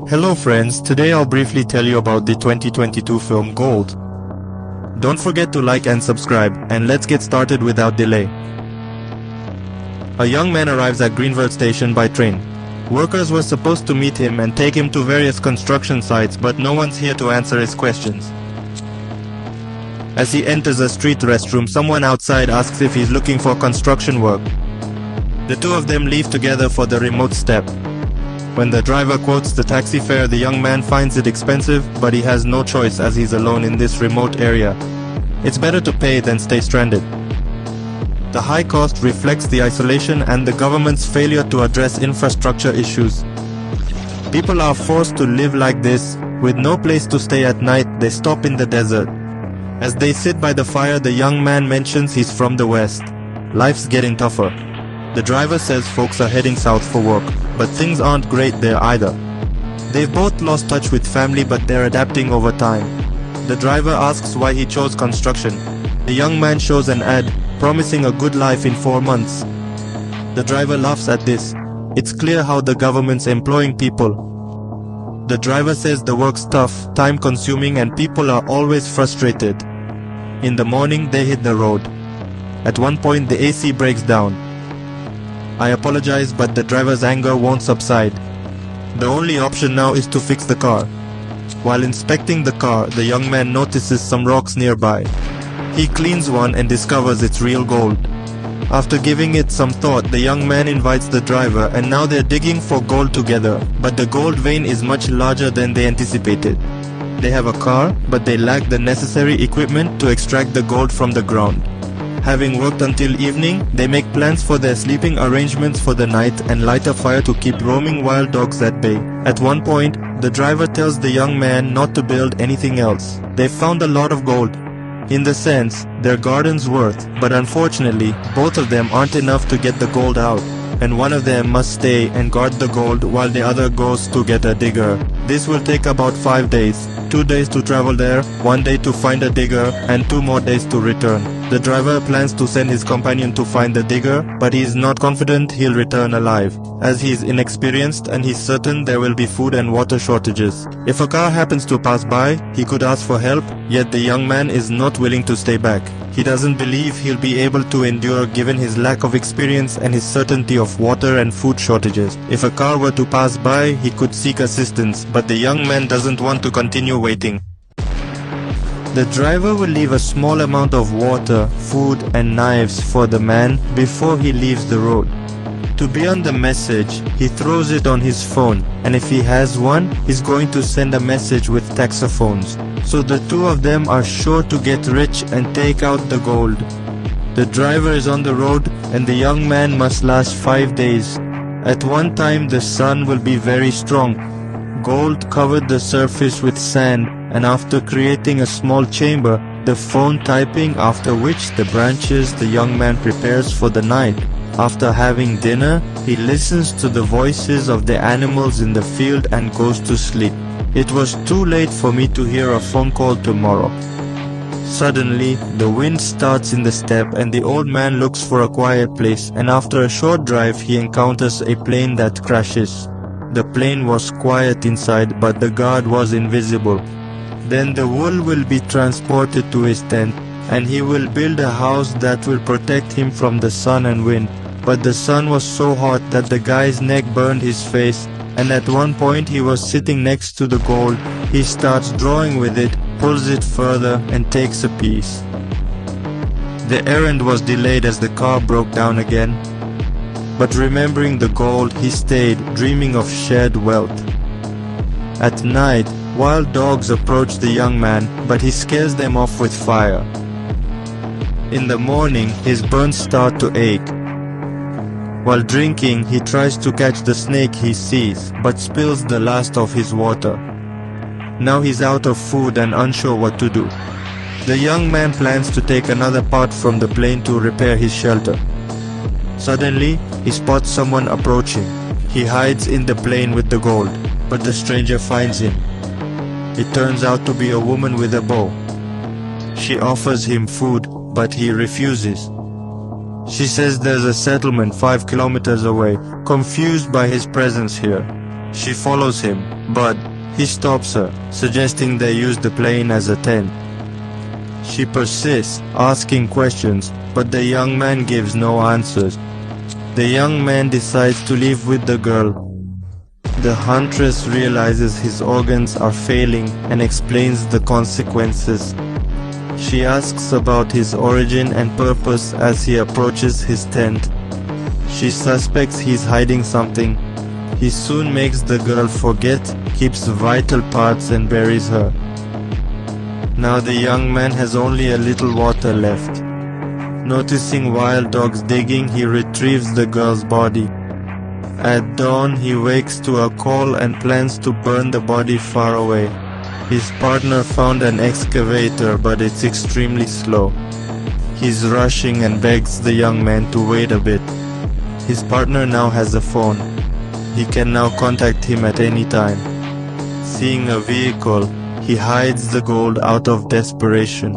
Hello friends, today I'll briefly tell you about the 2022 film Gold. Don't forget to like and subscribe, and let's get started without delay. A young man arrives at Greenville station by train. Workers were supposed to meet him and take him to various construction sites, but no one's here to answer his questions. As he enters a street restroom, someone outside asks if he's looking for construction work. The two of them leave together for the remote step. When the driver quotes the taxi fare, the young man finds it expensive, but he has no choice as he's alone in this remote area. It's better to pay than stay stranded. The high cost reflects the isolation and the government's failure to address infrastructure issues. People are forced to live like this. With no place to stay at night, they stop in the desert. As they sit by the fire, the young man mentions he's from the West. Life's getting tougher. The driver says folks are heading south for work, but things aren't great there either. They've both lost touch with family, but they're adapting over time. The driver asks why he chose construction. The young man shows an ad, promising a good life in 4 months. The driver laughs at this. It's clear how the government's employing people. The driver says the work's tough, time-consuming, and people are always frustrated. In the morning, they hit the road. At one point, the AC breaks down. I apologize, but the driver's anger won't subside. The only option now is to fix the car. While inspecting the car, the young man notices some rocks nearby. He cleans one and discovers it's real gold. After giving it some thought, the young man invites the driver, and now they're digging for gold together. But the gold vein is much larger than they anticipated. They have a car, but they lack the necessary equipment to extract the gold from the ground. Having worked until evening, they make plans for their sleeping arrangements for the night and light a fire to keep roaming wild dogs at bay. At one point, the driver tells the young man not to build anything else. They've found a lot of gold. In the sense, their garden's worth, but unfortunately, both of them aren't enough to get the gold out, and one of them must stay and guard the gold while the other goes to get a digger. This will take about 5 days, 2 days to travel there, 1 day to find a digger, and 2 more days to return. The driver plans to send his companion to find the digger, but he is not confident he'll return alive, as he is inexperienced and he's certain there will be food and water shortages. If a car happens to pass by, he could ask for help, yet the young man is not willing to stay back. He doesn't believe he'll be able to endure given his lack of experience and his certainty of water and food shortages. If a car were to pass by, he could seek assistance, but the young man doesn't want to continue waiting. The driver will leave a small amount of water, food and knives for the man before he leaves the road. To be on the message, he throws it on his phone, and if he has one, he's going to send a message with taxophones. So the two of them are sure to get rich and take out the gold. The driver is on the road, and the young man must last 5 days. At one time, the sun will be very strong. Gold covered the surface with sand, and after creating a small chamber, the phone typing, after which the branches the young man prepares for the night. After having dinner, he listens to the voices of the animals in the field and goes to sleep. It was too late for me to hear a phone call tomorrow. Suddenly, the wind starts in the steppe and the old man looks for a quiet place, and after a short drive he encounters a plane that crashes. The plane was quiet inside, but the guard was invisible. Then the wool will be transported to his tent, and he will build a house that will protect him from the sun and wind. But the sun was so hot that the guy's neck burned his face, and at one point he was sitting next to the gold. He starts drawing with it, pulls it further, and takes a piece. The errand was delayed as the car broke down again. But remembering the gold, he stayed, dreaming of shared wealth. At night, wild dogs approach the young man, but he scares them off with fire. In the morning, his burns start to ache. While drinking, he tries to catch the snake he sees, but spills the last of his water. Now he's out of food and unsure what to do. The young man plans to take another part from the plane to repair his shelter. Suddenly, he spots someone approaching. He hides in the plane with the gold, but the stranger finds him. It turns out to be a woman with a bow. She offers him food, but he refuses. She says there's a settlement 5 kilometers away, confused by his presence here. She follows him, but he stops her, suggesting they use the plane as a tent. She persists, asking questions, but the young man gives no answers. The young man decides to leave with the girl. The huntress realizes his organs are failing and explains the consequences. She asks about his origin and purpose as he approaches his tent. She suspects he's hiding something. He soon makes the girl forget, keeps vital parts and buries her. Now the young man has only a little water left. Noticing wild dogs digging, he retrieves the girl's body. At dawn, he wakes to a call and plans to burn the body far away. His partner found an excavator, but it's extremely slow. He's rushing and begs the young man to wait a bit. His partner now has a phone. He can now contact him at any time. Seeing a vehicle, he hides the gold out of desperation.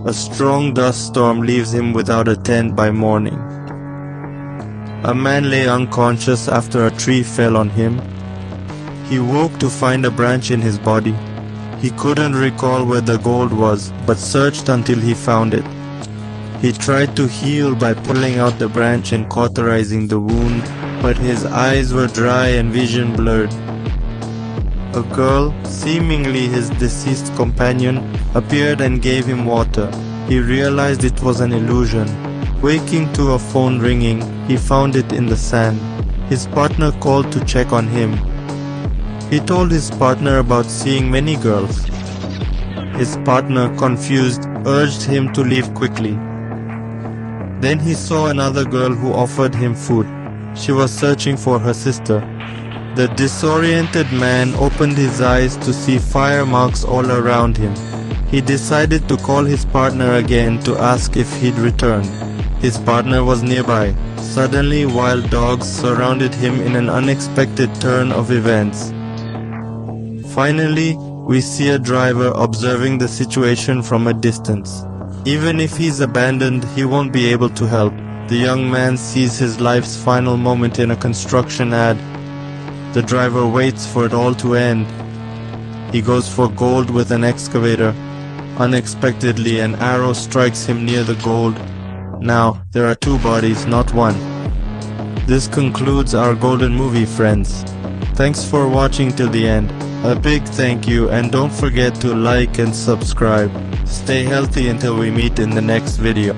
A strong dust storm leaves him without a tent by morning. A man lay unconscious after a tree fell on him. He woke to find a branch in his body. He couldn't recall where the gold was, but searched until he found it. He tried to heal by pulling out the branch and cauterizing the wound, but his eyes were dry and vision blurred. A girl, seemingly his deceased companion, appeared and gave him water. He realized it was an illusion. Waking to a phone ringing, he found it in the sand. His partner called to check on him. He told his partner about seeing many girls. His partner, confused, urged him to leave quickly. Then he saw another girl who offered him food. She was searching for her sister. The disoriented man opened his eyes to see fire marks all around him. He decided to call his partner again to ask if he'd returned. His partner was nearby. Suddenly, wild dogs surrounded him in an unexpected turn of events. Finally, we see a driver observing the situation from a distance. Even if he's abandoned, he won't be able to help. The young man sees his life's final moment in a construction ad. The driver waits for it all to end. He goes for gold with an excavator. Unexpectedly, an arrow strikes him near the gold. Now, there are two bodies, not one. This concludes our golden movie, friends. Thanks for watching till the end. A big thank you, and don't forget to like and subscribe. Stay healthy until we meet in the next video.